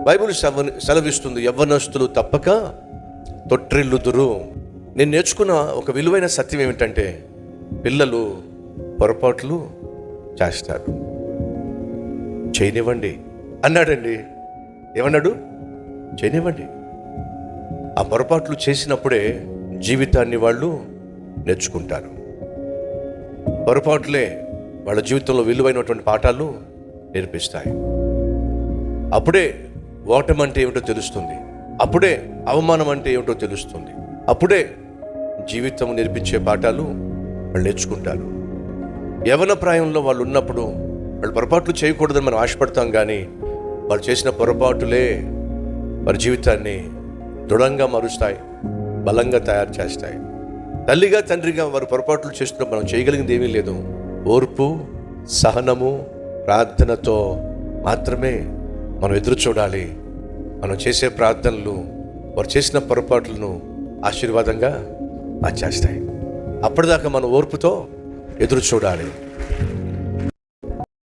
Bible సెలవిస్తుంది, యవ్వనస్తులు తప్పక తొట్టిల్లుదురు. నేను నేర్చుకున్న ఒక విలువైన సత్యం ఏమిటంటే, పిల్లలు పొరపాట్లు చేస్తారు, చేయనివ్వండి అన్నాడండి. ఏమన్నాడు? చేయనివ్వండి. ఆ పొరపాట్లు చేసినప్పుడే జీవితాన్ని వాళ్ళు నేర్చుకుంటారు. పొరపాట్లే వాళ్ళ జీవితంలో విలువైనటువంటి పాఠాలు నేర్పిస్తాయి. అప్పుడే ఓటమి అంటే ఏమిటో తెలుస్తుంది, అప్పుడే అవమానం అంటే ఏమిటో తెలుస్తుంది, అప్పుడే జీవితం నేర్పించే పాఠాలు వాళ్ళు నేర్చుకుంటారు. యవ్వన ప్రాయంలో వాళ్ళు ఉన్నప్పుడు వాళ్ళు పొరపాట్లు చేయకూడదని మనం ఆశపడతాం, కానీ వాళ్ళు చేసిన పొరపాటులే వారి జీవితాన్ని దృఢంగా మారుస్తాయి, బలంగా తయారు చేస్తాయి. తల్లిగా తండ్రిగా వారు పొరపాట్లు చేస్తున్నప్పుడు మనం చేయగలిగింది ఏమీ లేదు. ఓర్పు, సహనము, ప్రార్థనతో మాత్రమే మనం ఎదురు చూడాలి. మనం చేసే ప్రార్థనలు వారు చేసిన పొరపాట్లను ఆశీర్వాదంగా మార్చేస్తాయి. అప్పటిదాకా మనం ఓర్పుతో ఎదురు చూడాలి.